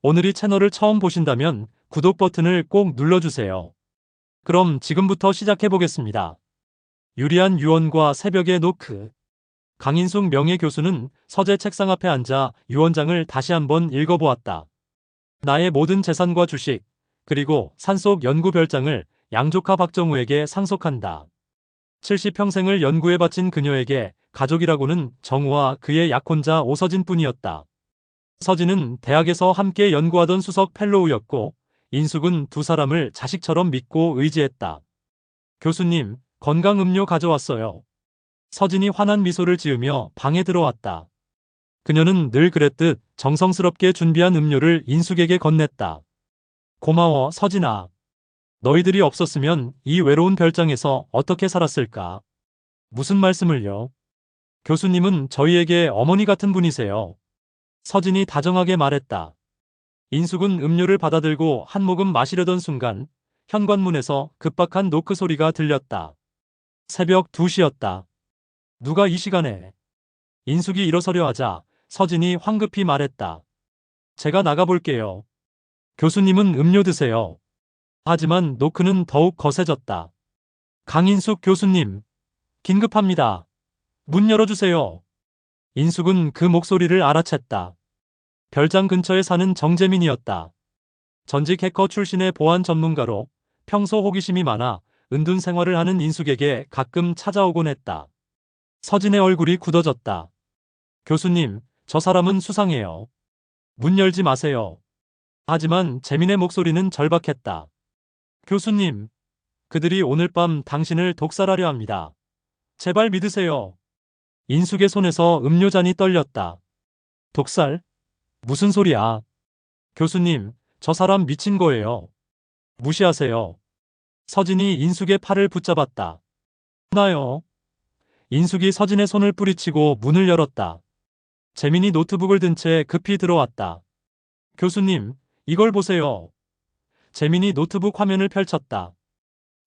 오늘 이 채널을 처음 보신다면 구독 버튼을 꼭 눌러주세요. 그럼 지금부터 시작해보겠습니다. 유리한 유언과 새벽의 노크. 강인숙 명예교수는 서재 책상 앞에 앉아 유언장을 다시 한번 읽어보았다. 나의 모든 재산과 주식, 그리고 산속 연구 별장을 양조카 박정우에게 상속한다. 70평생을 연구에 바친 그녀에게 가족이라고는 정우와 그의 약혼자 오서진뿐이었다. 서진은 대학에서 함께 연구하던 수석 펠로우였고, 인숙은 두 사람을 자식처럼 믿고 의지했다. 교수님, 건강음료 가져왔어요. 서진이 환한 미소를 지으며 방에 들어왔다. 그녀는 늘 그랬듯 정성스럽게 준비한 음료를 인숙에게 건넸다. 고마워, 서진아. 너희들이 없었으면 이 외로운 별장에서 어떻게 살았을까? 무슨 말씀을요? 교수님은 저희에게 어머니 같은 분이세요. 서진이 다정하게 말했다. 인숙은 음료를 받아들고 한 모금 마시려던 순간 현관문에서 급박한 노크 소리가 들렸다. 새벽 2시였다. 누가 이 시간에? 인숙이 일어서려 하자 서진이 황급히 말했다. 제가 나가볼게요. 교수님은 음료 드세요. 하지만 노크는 더욱 거세졌다. 강인숙 교수님, 긴급합니다. 문 열어주세요. 인숙은 그 목소리를 알아챘다. 별장 근처에 사는 정재민이었다. 전직 해커 출신의 보안 전문가로 평소 호기심이 많아 은둔 생활을 하는 인숙에게 가끔 찾아오곤 했다. 서진의 얼굴이 굳어졌다. 교수님, 저 사람은 수상해요. 문 열지 마세요. 하지만 재민의 목소리는 절박했다. 교수님, 그들이 오늘 밤 당신을 독살하려 합니다. 제발 믿으세요. 인숙의 손에서 음료잔이 떨렸다. 독살? 무슨 소리야? 교수님, 저 사람 미친 거예요. 무시하세요. 서진이 인숙의 팔을 붙잡았다. 나요. 인숙이 서진의 손을 뿌리치고 문을 열었다. 재민이 노트북을 든 채 급히 들어왔다. 교수님, 이걸 보세요. 재민이 노트북 화면을 펼쳤다.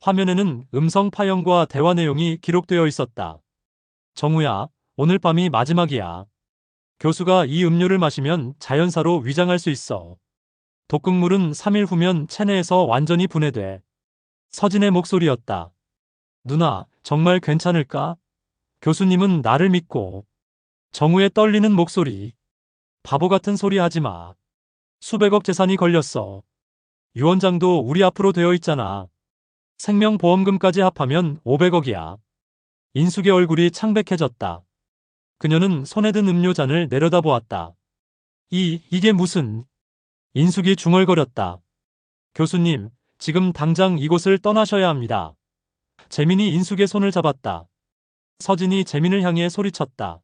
화면에는 음성 파형과 대화 내용이 기록되어 있었다. 정우야, 오늘 밤이 마지막이야. 교수가 이 음료를 마시면 자연사로 위장할 수 있어. 독극물은 3일 후면 체내에서 완전히 분해돼. 서진의 목소리였다. 누나, 정말 괜찮을까? 교수님은 나를 믿고. 정우의 떨리는 목소리. 바보 같은 소리 하지 마. 수백억 재산이 걸렸어. 유언장도 우리 앞으로 되어 있잖아. 생명보험금까지 합하면 500억이야. 인숙의 얼굴이 창백해졌다. 그녀는 손에 든 음료잔을 내려다보았다. 이게 무슨... 인숙이 중얼거렸다. 교수님, 지금 당장 이곳을 떠나셔야 합니다. 재민이 인숙의 손을 잡았다. 서진이 재민을 향해 소리쳤다.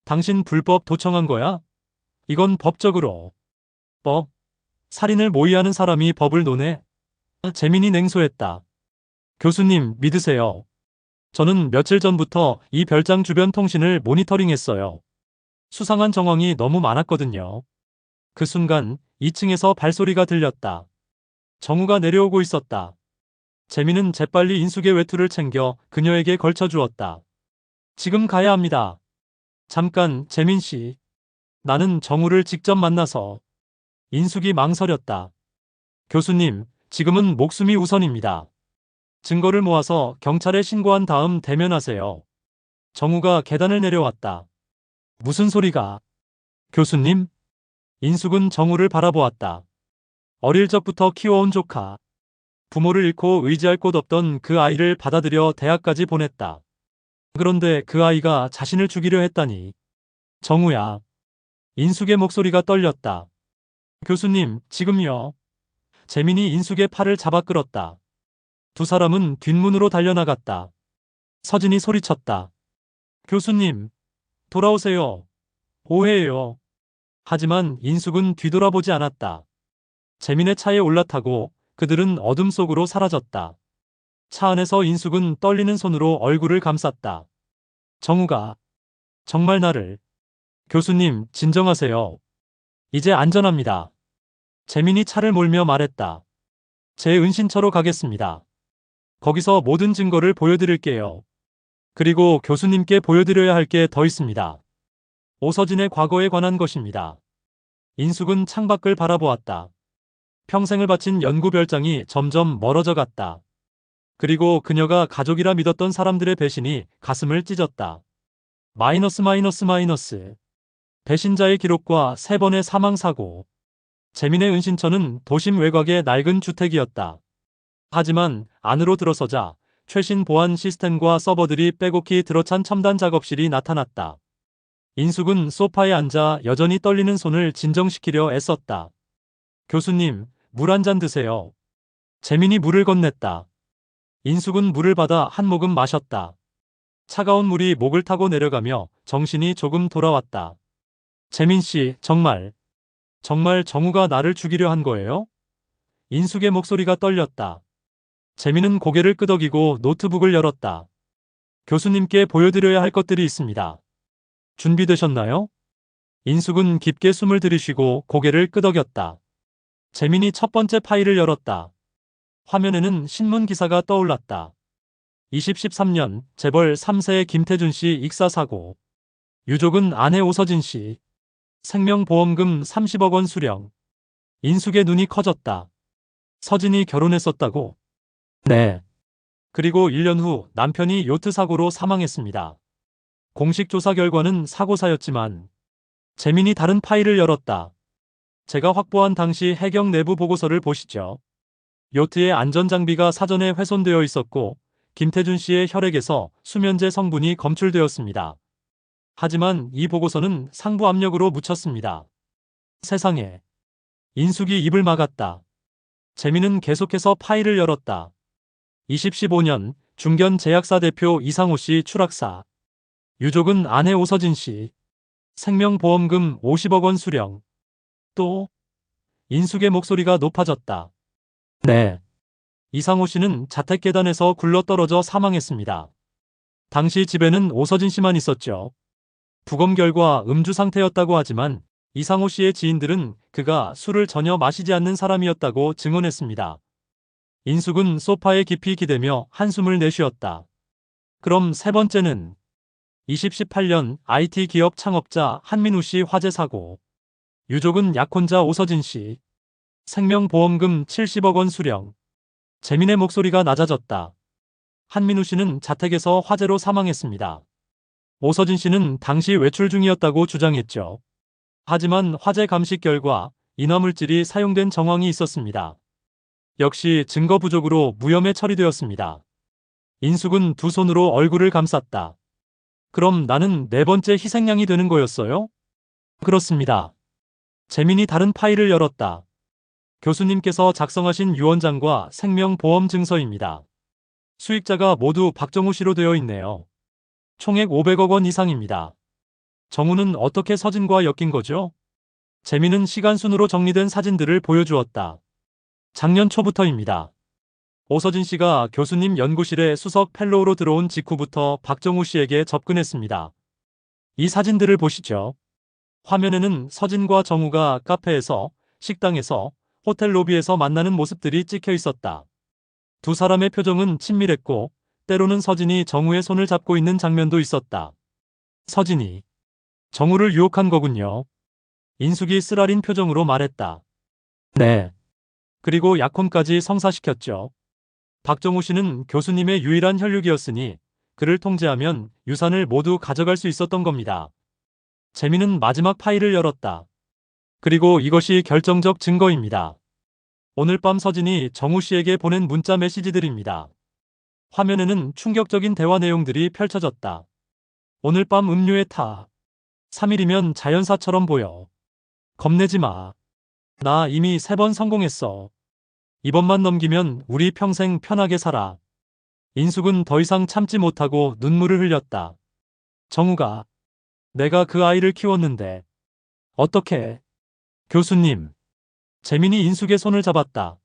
당신 불법 도청한 거야? 이건 법적으로. 법? 살인을 모의하는 사람이 법을 논해? 재민이 냉소했다. 교수님, 믿으세요. 저는 며칠 전부터 이 별장 주변 통신을 모니터링했어요. 수상한 정황이 너무 많았거든요. 그 순간 2층에서 발소리가 들렸다. 정우가 내려오고 있었다. 재민은 재빨리 인숙의 외투를 챙겨 그녀에게 걸쳐주었다. 지금 가야 합니다. 잠깐, 재민 씨. 나는 정우를 직접 만나서. 인숙이 망설였다. 교수님, 지금은 목숨이 우선입니다. 증거를 모아서 경찰에 신고한 다음 대면하세요. 정우가 계단을 내려왔다. 무슨 소리가? 교수님? 인숙은 정우를 바라보았다. 어릴 적부터 키워온 조카. 부모를 잃고 의지할 곳 없던 그 아이를 받아들여 대학까지 보냈다. 그런데 그 아이가 자신을 죽이려 했다니. 정우야. 인숙의 목소리가 떨렸다. 교수님, 지금요. 재민이 인숙의 팔을 잡아 끌었다. 두 사람은 뒷문으로 달려나갔다. 서진이 소리쳤다. 교수님, 돌아오세요. 오해예요. 하지만 인숙은 뒤돌아보지 않았다. 재민의 차에 올라타고 그들은 어둠 속으로 사라졌다. 차 안에서 인숙은 떨리는 손으로 얼굴을 감쌌다. 정우가 정말 나를... 교수님, 진정하세요. 이제 안전합니다. 재민이 차를 몰며 말했다. 제 은신처로 가겠습니다. 거기서 모든 증거를 보여드릴게요. 그리고 교수님께 보여드려야 할 게 더 있습니다. 오서진의 과거에 관한 것입니다. 인숙은 창밖을 바라보았다. 평생을 바친 연구 별장이 점점 멀어져 갔다. 그리고 그녀가 가족이라 믿었던 사람들의 배신이 가슴을 찢었다. 마이너스 마이너스 마이너스. 배신자의 기록과 3번의 사망사고. 재민의 은신처는 도심 외곽의 낡은 주택이었다. 하지만 안으로 들어서자 최신 보안 시스템과 서버들이 빼곡히 들어찬 첨단 작업실이 나타났다. 인숙은 소파에 앉아 여전히 떨리는 손을 진정시키려 애썼다. 교수님, 물 한 잔 드세요. 재민이 물을 건넸다. 인숙은 물을 받아 한 모금 마셨다. 차가운 물이 목을 타고 내려가며 정신이 조금 돌아왔다. 재민 씨, 정말 정우가 나를 죽이려 한 거예요? 인숙의 목소리가 떨렸다. 재민은 고개를 끄덕이고 노트북을 열었다. 교수님께 보여드려야 할 것들이 있습니다. 준비되셨나요? 인숙은 깊게 숨을 들이쉬고 고개를 끄덕였다. 재민이 첫 번째 파일을 열었다. 화면에는 신문 기사가 떠올랐다. 2013년 재벌 3세의 김태준 씨 익사 사고. 유족은 아내 오서진 씨. 생명보험금 30억 원 수령. 인숙의 눈이 커졌다. 서진이 결혼했었다고? 네. 그리고 1년 후 남편이 요트 사고로 사망했습니다. 공식 조사 결과는 사고사였지만 재민이 다른 파일을 열었다. 제가 확보한 당시 해경 내부 보고서를 보시죠. 요트의 안전장비가 사전에 훼손되어 있었고 김태준 씨의 혈액에서 수면제 성분이 검출되었습니다. 하지만 이 보고서는 상부 압력으로 묻혔습니다. 세상에. 인숙이 입을 막았다. 재민은 계속해서 파일을 열었다. 2015년 중견 제약사 대표 이상호 씨 추락사. 유족은 아내 오서진 씨. 생명보험금 50억 원 수령. 또 인숙의 목소리가 높아졌다. 네. 이상호 씨는 자택 계단에서 굴러떨어져 사망했습니다. 당시 집에는 오서진 씨만 있었죠. 부검 결과 음주 상태였다고 하지만 이상호 씨의 지인들은 그가 술을 전혀 마시지 않는 사람이었다고 증언했습니다. 인숙은 소파에 깊이 기대며 한숨을 내쉬었다. 그럼 세 번째는 2018년 IT 기업 창업자 한민우 씨 화재 사고. 유족은 약혼자 오서진 씨. 생명보험금 70억 원 수령. 재민의 목소리가 낮아졌다. 한민우 씨는 자택에서 화재로 사망했습니다. 오서진 씨는 당시 외출 중이었다고 주장했죠. 하지만 화재 감식 결과 인화물질이 사용된 정황이 있었습니다. 역시 증거 부족으로 무혐의 처리되었습니다. 인숙은 두 손으로 얼굴을 감쌌다. 그럼 나는 네 번째 희생양이 되는 거였어요? 그렇습니다. 재민이 다른 파일을 열었다. 교수님께서 작성하신 유언장과 생명보험 증서입니다. 수익자가 모두 박정우 씨로 되어 있네요. 총액 500억 원 이상입니다. 정우는 어떻게 서진과 엮인 거죠? 재민은 시간순으로 정리된 사진들을 보여주었다. 작년 초부터입니다. 오서진 씨가 교수님 연구실에 수석 펠로우로 들어온 직후부터 박정우 씨에게 접근했습니다. 이 사진들을 보시죠. 화면에는 서진과 정우가 카페에서, 식당에서, 호텔 로비에서 만나는 모습들이 찍혀 있었다. 두 사람의 표정은 친밀했고 때로는 서진이 정우의 손을 잡고 있는 장면도 있었다. 서진이 정우를 유혹한 거군요. 인숙이 쓰라린 표정으로 말했다. 네. 그리고 약혼까지 성사시켰죠. 박정우 씨는 교수님의 유일한 혈육이었으니 그를 통제하면 유산을 모두 가져갈 수 있었던 겁니다. 재민은 마지막 파일을 열었다. 그리고 이것이 결정적 증거입니다. 오늘 밤 서진이 정우 씨에게 보낸 문자 메시지들입니다. 화면에는 충격적인 대화 내용들이 펼쳐졌다. 오늘 밤 음료에 타. 3일이면 자연사처럼 보여. 겁내지 마. 나 이미 3번 성공했어. 이번만 넘기면 우리 평생 편하게 살아. 인숙은 더 이상 참지 못하고 눈물을 흘렸다. 정우가. 내가 그 아이를 키웠는데. 어떻게? 교수님. 재민이 인숙의 손을 잡았다.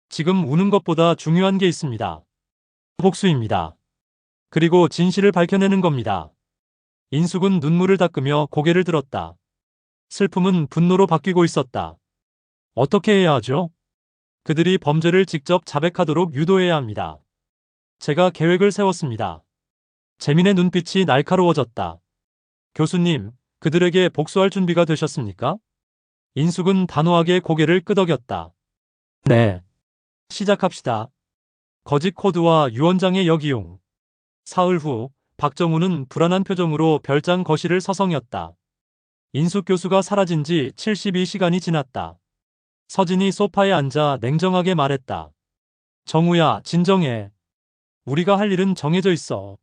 지금 우는 것보다 중요한 게 있습니다. 복수입니다. 그리고 진실을 밝혀내는 겁니다. 인숙은 눈물을 닦으며 고개를 들었다. 슬픔은 분노로 바뀌고 있었다. 어떻게 해야 하죠? 그들이 범죄를 직접 자백하도록 유도해야 합니다. 제가 계획을 세웠습니다. 재민의 눈빛이 날카로워졌다. 교수님, 그들에게 복수할 준비가 되셨습니까? 인숙은 단호하게 고개를 끄덕였다. 네. 시작합시다. 거짓 코드와 유언장의 역이용. 사흘 후 박정우는 불안한 표정으로 별장 거실을 서성였다. 인숙 교수가 사라진 지 72시간이 지났다. 서진이 소파에 앉아 냉정하게 말했다. 정우야, 진정해. 우리가 할 일은 정해져 있어.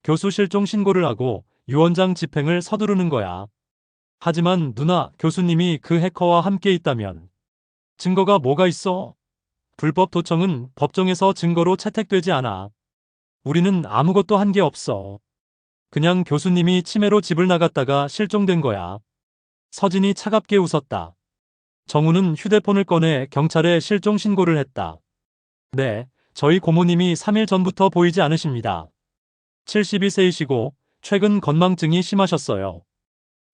교수 실종 신고를 하고 유언장 집행을 서두르는 거야. 하지만 누나, 교수님이 그 해커와 함께 있다면 증거가 뭐가 있어? 불법 도청은 법정에서 증거로 채택되지 않아. 우리는 아무것도 한 게 없어. 그냥 교수님이 치매로 집을 나갔다가 실종된 거야. 서진이 차갑게 웃었다. 정우는 휴대폰을 꺼내 경찰에 실종 신고를 했다. 네, 저희 고모님이 3일 전부터 보이지 않으십니다. 72세이시고 최근 건망증이 심하셨어요.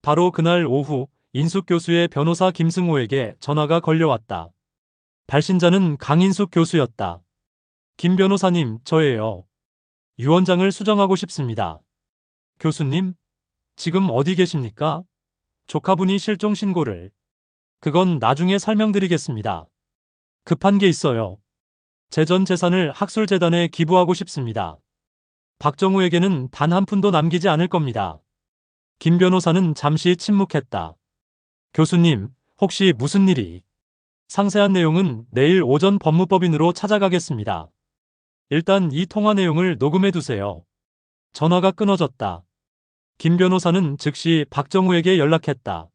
바로 그날 오후 인숙 교수의 변호사 김승호에게 전화가 걸려왔다. 발신자는 강인숙 교수였다. 김 변호사님, 저예요. 유언장을 수정하고 싶습니다. 교수님, 지금 어디 계십니까? 조카분이 실종 신고를. 그건 나중에 설명드리겠습니다. 급한 게 있어요. 제 전 재산을 학술재단에 기부하고 싶습니다. 박정우에게는 단 한 푼도 남기지 않을 겁니다. 김 변호사는 잠시 침묵했다. 교수님, 혹시 무슨 일이? 상세한 내용은 내일 오전 법무법인으로 찾아가겠습니다. 일단 이 통화 내용을 녹음해 두세요. 전화가 끊어졌다. 김 변호사는 즉시 박정우에게 연락했다.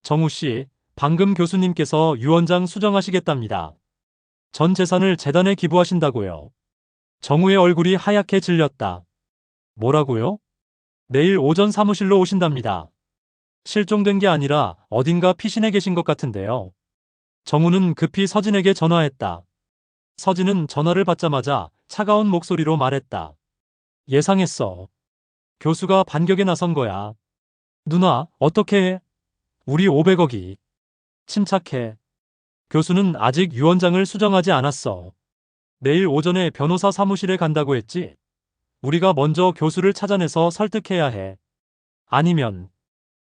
정우 씨, 방금 교수님께서 유언장 수정하시겠답니다. 전 재산을 재단에 기부하신다고요. 정우의 얼굴이 하얗게 질렸다. 뭐라고요? 내일 오전 사무실로 오신답니다. 실종된 게 아니라 어딘가 피신해 계신 것 같은데요. 정우는 급히 서진에게 전화했다. 서진은 전화를 받자마자 차가운 목소리로 말했다. 예상했어. 교수가 반격에 나선 거야. 누나, 어떻게 해? 우리 500억이. 침착해. 교수는 아직 유언장을 수정하지 않았어. 내일 오전에 변호사 사무실에 간다고 했지? 우리가 먼저 교수를 찾아내서 설득해야 해. 아니면.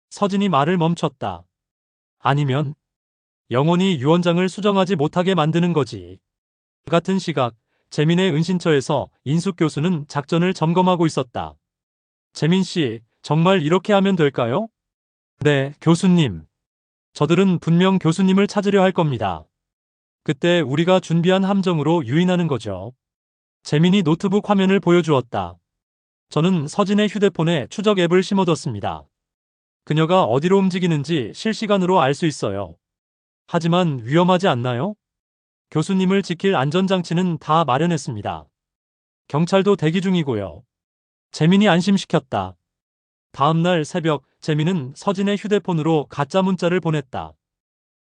서진이 말을 멈췄다. 아니면 영원히 유언장을 수정하지 못하게 만드는 거지. 같은 시각 재민의 은신처에서 인숙 교수는 작전을 점검하고 있었다. 재민 씨, 정말 이렇게 하면 될까요? 네, 교수님. 저들은 분명 교수님을 찾으려 할 겁니다. 그때 우리가 준비한 함정으로 유인하는 거죠. 재민이 노트북 화면을 보여주었다. 저는 서진의 휴대폰에 추적 앱을 심어뒀습니다. 그녀가 어디로 움직이는지 실시간으로 알 수 있어요. 하지만 위험하지 않나요? 교수님을 지킬 안전장치는 다 마련했습니다. 경찰도 대기 중이고요. 재민이 안심시켰다. 다음날 새벽 재민은 서진의 휴대폰으로 가짜 문자를 보냈다.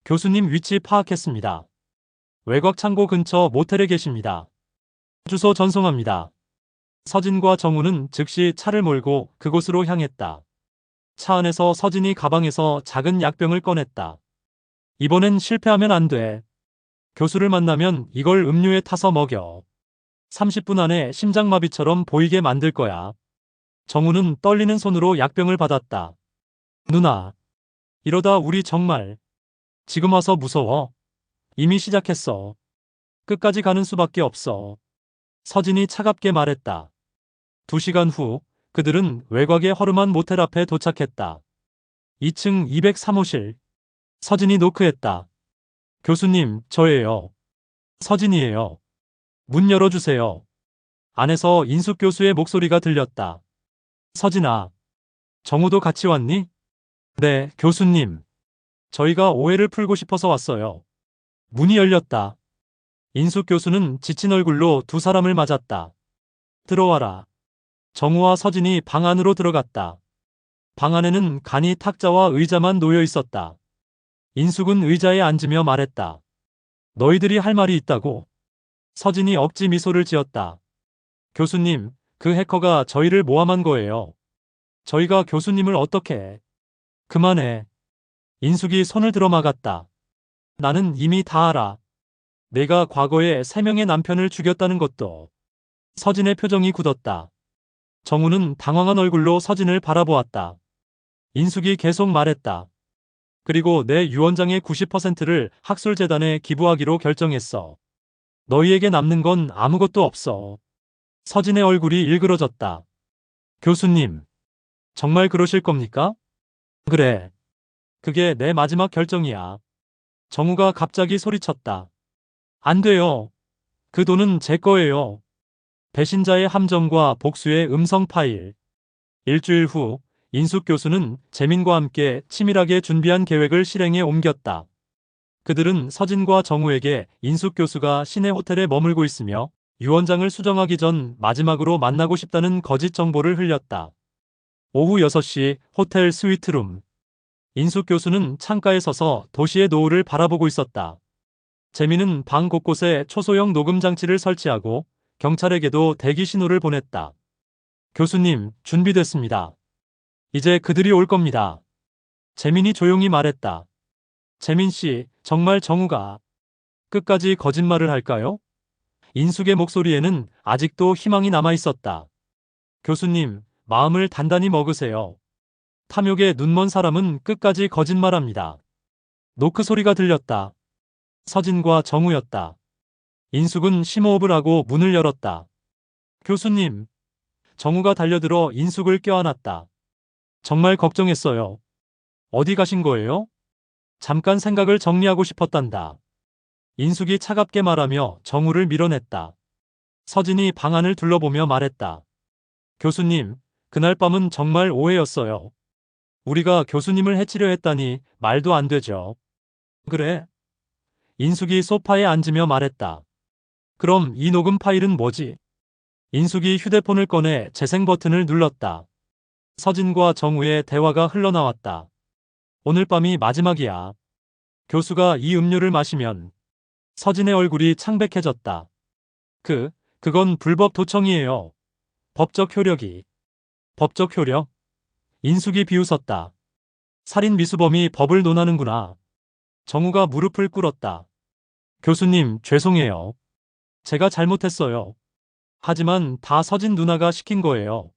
교수님 위치 파악했습니다. 외곽 창고 근처 모텔에 계십니다. 주소 전송합니다. 서진과 정우는 즉시 차를 몰고 그곳으로 향했다. 차 안에서 서진이 가방에서 작은 약병을 꺼냈다. 이번엔 실패하면 안 돼. 교수를 만나면 이걸 음료에 타서 먹여. 30분 안에 심장마비처럼 보이게 만들 거야. 정우는 떨리는 손으로 약병을 받았다. 누나, 이러다 우리 정말. 지금 와서 무서워. 이미 시작했어. 끝까지 가는 수밖에 없어. 서진이 차갑게 말했다. 2시간 후 그들은 외곽의 허름한 모텔 앞에 도착했다. 2층 203호실. 서진이 노크했다. 교수님, 저예요. 서진이에요. 문 열어주세요. 안에서 인숙 교수의 목소리가 들렸다. 서진아, 정우도 같이 왔니? 네, 교수님. 저희가 오해를 풀고 싶어서 왔어요. 문이 열렸다. 인숙 교수는 지친 얼굴로 두 사람을 맞았다. 들어와라. 정우와 서진이 방 안으로 들어갔다. 방 안에는 간이 탁자와 의자만 놓여 있었다. 인숙은 의자에 앉으며 말했다. 너희들이 할 말이 있다고. 서진이 억지 미소를 지었다. 교수님, 그 해커가 저희를 모함한 거예요. 저희가 교수님을 어떻게 해. 그만해. 인숙이 손을 들어 막았다. 나는 이미 다 알아. 내가 과거에 3명의 남편을 죽였다는 것도. 서진의 표정이 굳었다. 정우는 당황한 얼굴로 서진을 바라보았다. 인숙이 계속 말했다. 그리고 내 유언장의 90%를 학술재단에 기부하기로 결정했어. 너희에게 남는 건 아무것도 없어. 서진의 얼굴이 일그러졌다. 교수님, 정말 그러실 겁니까? 그래. 그게 내 마지막 결정이야. 정우가 갑자기 소리쳤다. 안 돼요. 그 돈은 제 거예요. 배신자의 함정과 복수의 음성 파일. 일주일 후, 인숙 교수는 재민과 함께 치밀하게 준비한 계획을 실행에 옮겼다. 그들은 서진과 정우에게 인숙 교수가 시내 호텔에 머물고 있으며 유언장을 수정하기 전 마지막으로 만나고 싶다는 거짓 정보를 흘렸다. 오후 6시 호텔 스위트룸. 인숙 교수는 창가에 서서 도시의 노을을 바라보고 있었다. 재민은 방 곳곳에 초소형 녹음 장치를 설치하고 경찰에게도 대기 신호를 보냈다. 교수님, 준비됐습니다. 이제 그들이 올 겁니다. 재민이 조용히 말했다. 재민 씨, 정말 정우가 끝까지 거짓말을 할까요? 인숙의 목소리에는 아직도 희망이 남아 있었다. 교수님, 마음을 단단히 먹으세요. 탐욕에 눈먼 사람은 끝까지 거짓말합니다. 노크 소리가 들렸다. 서진과 정우였다. 인숙은 심호흡을 하고 문을 열었다. 교수님. 정우가 달려들어 인숙을 껴안았다. 정말 걱정했어요. 어디 가신 거예요? 잠깐 생각을 정리하고 싶었단다. 인숙이 차갑게 말하며 정우를 밀어냈다. 서진이 방안을 둘러보며 말했다. 교수님, 그날 밤은 정말 오해였어요. 우리가 교수님을 해치려 했다니 말도 안 되죠. 그래? 인숙이 소파에 앉으며 말했다. 그럼 이 녹음 파일은 뭐지? 인숙이 휴대폰을 꺼내 재생 버튼을 눌렀다. 서진과 정우의 대화가 흘러나왔다. 오늘 밤이 마지막이야. 교수가 이 음료를 마시면. 서진의 얼굴이 창백해졌다. 그건 불법 도청이에요. 법적 효력이. 법적 효력? 인숙이 비웃었다. 살인 미수범이 법을 논하는구나. 정우가 무릎을 꿇었다. 교수님, 죄송해요. 제가 잘못했어요. 하지만 다 서진 누나가 시킨 거예요.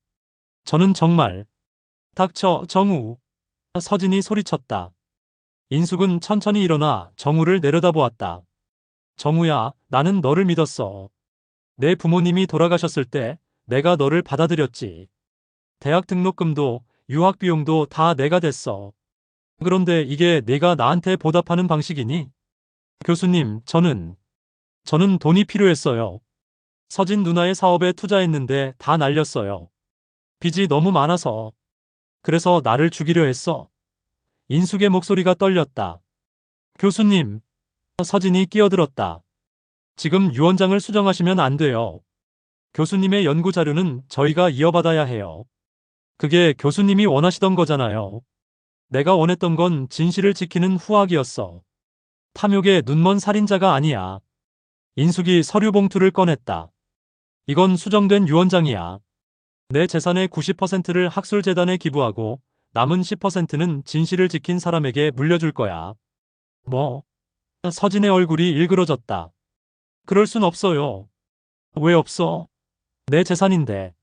저는 정말. 닥쳐, 정우. 서진이 소리쳤다. 인숙은 천천히 일어나 정우를 내려다보았다. 정우야, 나는 너를 믿었어. 내 부모님이 돌아가셨을 때 내가 너를 받아들였지. 대학 등록금도 유학 비용도 다 내가 댔어. 그런데 이게 내가 나한테 보답하는 방식이니? 교수님, 저는 돈이 필요했어요. 서진 누나의 사업에 투자했는데 다 날렸어요. 빚이 너무 많아서. 그래서 나를 죽이려 했어. 인숙의 목소리가 떨렸다. 교수님. 서진이 끼어들었다. 지금 유언장을 수정하시면 안 돼요. 교수님의 연구 자료는 저희가 이어받아야 해요. 그게 교수님이 원하시던 거잖아요. 내가 원했던 건 진실을 지키는 후학이었어. 탐욕에 눈먼 살인자가 아니야. 인숙이 서류 봉투를 꺼냈다. 이건 수정된 유언장이야. 내 재산의 90%를 학술재단에 기부하고 남은 10%는 진실을 지킨 사람에게 물려줄 거야. 뭐? 서진의 얼굴이 일그러졌다. 그럴 순 없어요. 왜 없어? 내 재산인데.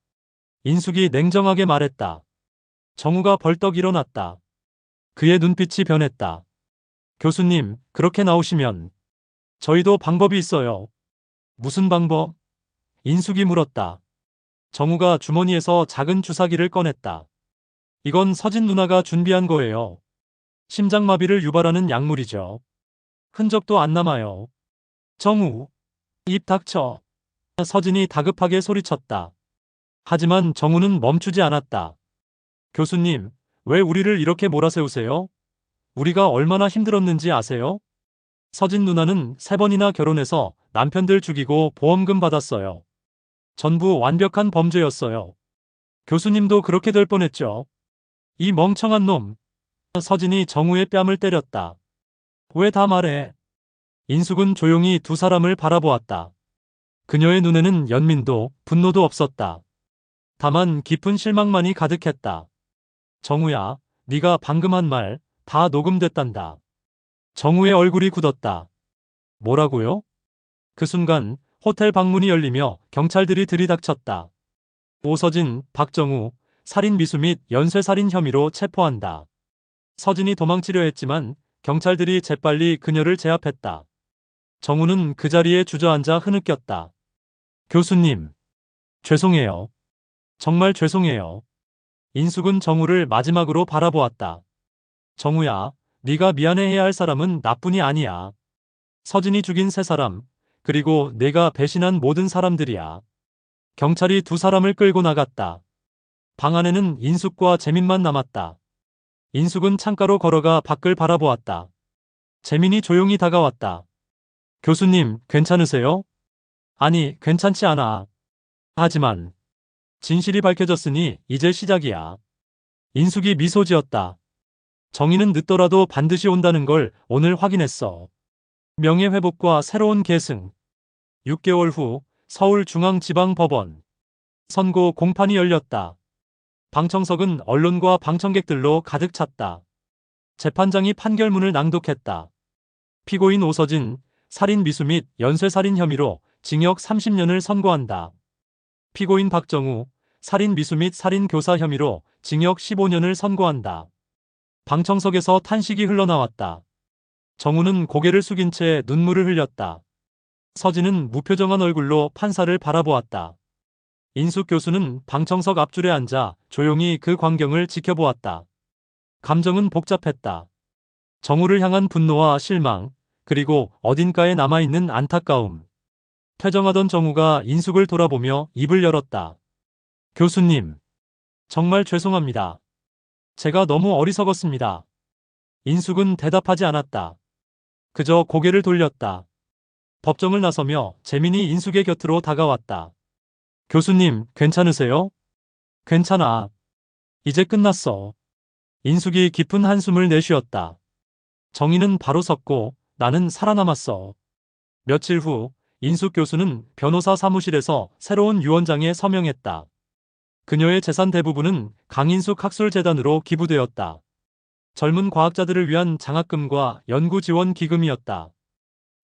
인숙이 냉정하게 말했다. 정우가 벌떡 일어났다. 그의 눈빛이 변했다. 교수님, 그렇게 나오시면 저희도 방법이 있어요. 무슨 방법? 인숙이 물었다. 정우가 주머니에서 작은 주사기를 꺼냈다. 이건 서진 누나가 준비한 거예요. 심장마비를 유발하는 약물이죠. 흔적도 안 남아요. 정우, 입 닥쳐. 서진이 다급하게 소리쳤다. 하지만 정우는 멈추지 않았다. 교수님, 왜 우리를 이렇게 몰아세우세요? 우리가 얼마나 힘들었는지 아세요? 서진 누나는 3번이나 결혼해서 남편들 죽이고 보험금 받았어요. 전부 완벽한 범죄였어요. 교수님도 그렇게 될 뻔했죠. 이 멍청한 놈. 서진이 정우의 뺨을 때렸다. 왜 다 말해? 인숙은 조용히 두 사람을 바라보았다. 그녀의 눈에는 연민도 분노도 없었다. 다만 깊은 실망만이 가득했다. 정우야, 네가 방금 한 말 다 녹음됐단다. 정우의 얼굴이 굳었다. 뭐라고요? 그 순간 호텔 방문이 열리며 경찰들이 들이닥쳤다. 오서진, 박정우, 살인 미수 및 연쇄살인 혐의로 체포한다. 서진이 도망치려 했지만 경찰들이 재빨리 그녀를 제압했다. 정우는 그 자리에 주저앉아 흐느꼈다. 교수님, 죄송해요. 정말 죄송해요. 인숙은 정우를 마지막으로 바라보았다. 정우야, 네가 미안해해야 할 사람은 나뿐이 아니야. 서진이 죽인 세 사람, 그리고 내가 배신한 모든 사람들이야. 경찰이 두 사람을 끌고 나갔다. 방 안에는 인숙과 재민만 남았다. 인숙은 창가로 걸어가 밖을 바라보았다. 재민이 조용히 다가왔다. 교수님, 괜찮으세요? 아니, 괜찮지 않아. 하지만 진실이 밝혀졌으니 이제 시작이야. 인숙이 미소 지었다. 정의는 늦더라도 반드시 온다는 걸 오늘 확인했어. 명예회복과 새로운 계승. 6개월 후 서울중앙지방법원. 선고 공판이 열렸다. 방청석은 언론과 방청객들로 가득 찼다. 재판장이 판결문을 낭독했다. 피고인 오서진, 살인 미수 및 연쇄살인 혐의로 징역 30년을 선고한다. 피고인 박정우, 살인 미수 및 살인 교사 혐의로 징역 15년을 선고한다. 방청석에서 탄식이 흘러나왔다. 정우는 고개를 숙인 채 눈물을 흘렸다. 서진은 무표정한 얼굴로 판사를 바라보았다. 인숙 교수는 방청석 앞줄에 앉아 조용히 그 광경을 지켜보았다. 감정은 복잡했다. 정우를 향한 분노와 실망, 그리고 어딘가에 남아있는 안타까움. 퇴정하던 정우가 인숙을 돌아보며 입을 열었다. 교수님, 정말 죄송합니다. 제가 너무 어리석었습니다. 인숙은 대답하지 않았다. 그저 고개를 돌렸다. 법정을 나서며 재민이 인숙의 곁으로 다가왔다. 교수님, 괜찮으세요? 괜찮아. 이제 끝났어. 인숙이 깊은 한숨을 내쉬었다. 정의는 바로 섰고 나는 살아남았어. 며칠 후 인숙 교수는 변호사 사무실에서 새로운 유언장에 서명했다. 그녀의 재산 대부분은 강인숙 학술재단으로 기부되었다. 젊은 과학자들을 위한 장학금과 연구 지원 기금이었다.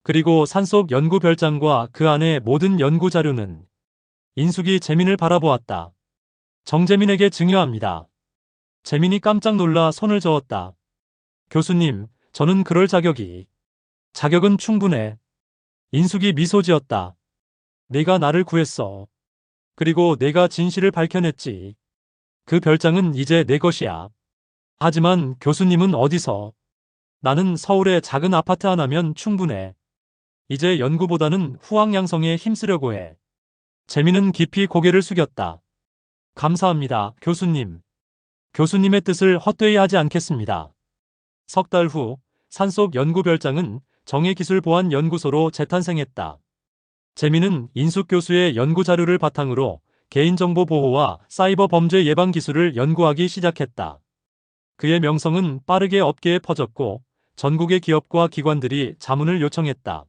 그리고 산속 연구 별장과 그 안의 모든 연구 자료는. 인숙이 재민을 바라보았다. 정재민에게 증여합니다. 재민이 깜짝 놀라 손을 저었다. 교수님, 저는 그럴 자격은 충분해. 인숙이 미소 지었다. 네가 나를 구했어. 그리고 내가 진실을 밝혀냈지. 그 별장은 이제 내 것이야. 하지만 교수님은 어디서? 나는 서울의 작은 아파트 하나면 충분해. 이제 연구보다는 후황양성에 힘쓰려고 해. 재민은 깊이 고개를 숙였다. 감사합니다, 교수님. 교수님의 뜻을 헛되이 하지 않겠습니다. 석 달 후 산속 연구별장은 정예기술보안연구소로 재탄생했다. 재민은 인숙 교수의 연구 자료를 바탕으로 개인정보 보호와 사이버 범죄 예방 기술을 연구하기 시작했다. 그의 명성은 빠르게 업계에 퍼졌고 전국의 기업과 기관들이 자문을 요청했다.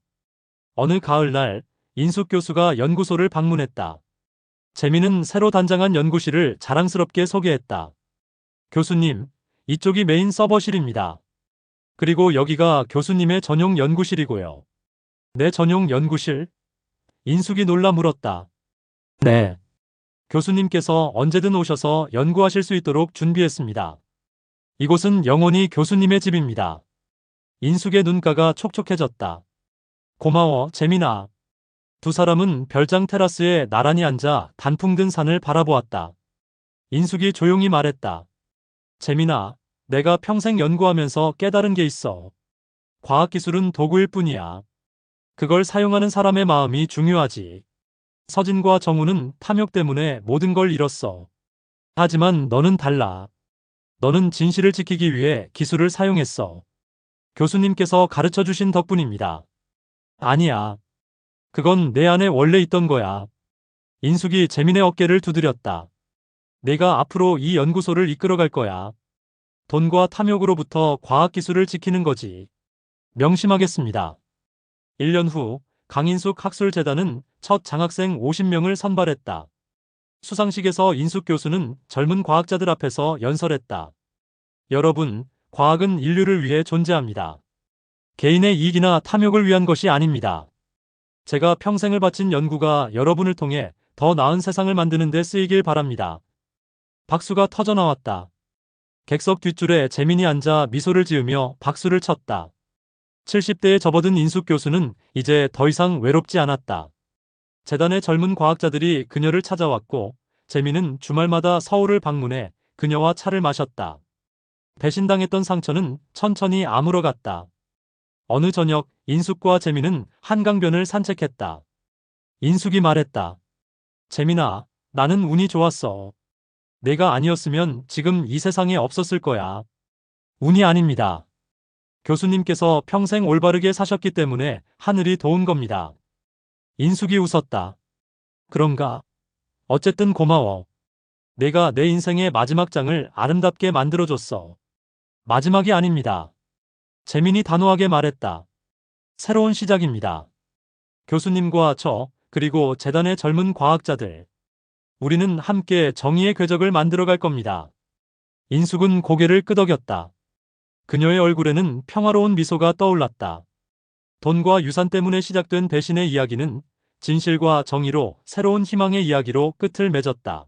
어느 가을날 인숙 교수가 연구소를 방문했다. 재민은 새로 단장한 연구실을 자랑스럽게 소개했다. 교수님, 이쪽이 메인 서버실입니다. 그리고 여기가 교수님의 전용 연구실이고요. 내 전용 연구실? 인숙이 놀라 물었다. 네. 교수님께서 언제든 오셔서 연구하실 수 있도록 준비했습니다. 이곳은 영원히 교수님의 집입니다. 인숙의 눈가가 촉촉해졌다. 고마워, 재민아. 두 사람은 별장 테라스에 나란히 앉아 단풍 든 산을 바라보았다. 인숙이 조용히 말했다. 재민아, 내가 평생 연구하면서 깨달은 게 있어. 과학기술은 도구일 뿐이야. 그걸 사용하는 사람의 마음이 중요하지. 서진과 정우는 탐욕 때문에 모든 걸 잃었어. 하지만 너는 달라. 너는 진실을 지키기 위해 기술을 사용했어. 교수님께서 가르쳐 주신 덕분입니다. 아니야. 그건 내 안에 원래 있던 거야. 인숙이 재민의 어깨를 두드렸다. 내가 앞으로 이 연구소를 이끌어갈 거야. 돈과 탐욕으로부터 과학기술을 지키는 거지. 명심하겠습니다. 1년 후 강인숙 학술재단은 첫 장학생 50명을 선발했다. 수상식에서 인숙 교수는 젊은 과학자들 앞에서 연설했다. 여러분, 과학은 인류를 위해 존재합니다. 개인의 이익이나 탐욕을 위한 것이 아닙니다. 제가 평생을 바친 연구가 여러분을 통해 더 나은 세상을 만드는 데 쓰이길 바랍니다. 박수가 터져나왔다. 객석 뒷줄에 재민이 앉아 미소를 지으며 박수를 쳤다. 70대에 접어든 인숙 교수는 이제 더 이상 외롭지 않았다. 재단의 젊은 과학자들이 그녀를 찾아왔고 재민은 주말마다 서울을 방문해 그녀와 차를 마셨다. 배신당했던 상처는 천천히 아물어갔다. 어느 저녁 인숙과 재민은 한강변을 산책했다. 인숙이 말했다. 재민아, 나는 운이 좋았어. 내가 아니었으면 지금 이 세상에 없었을 거야. 운이 아닙니다. 교수님께서 평생 올바르게 사셨기 때문에 하늘이 도운 겁니다. 인숙이 웃었다. 그런가? 어쨌든 고마워. 내가 내 인생의 마지막 장을 아름답게 만들어줬어. 마지막이 아닙니다. 재민이 단호하게 말했다. 새로운 시작입니다. 교수님과 저, 그리고 재단의 젊은 과학자들. 우리는 함께 정의의 궤적을 만들어갈 겁니다. 인숙은 고개를 끄덕였다. 그녀의 얼굴에는 평화로운 미소가 떠올랐다. 돈과 유산 때문에 시작된 배신의 이야기는 진실과 정의로 새로운 희망의 이야기로 끝을 맺었다.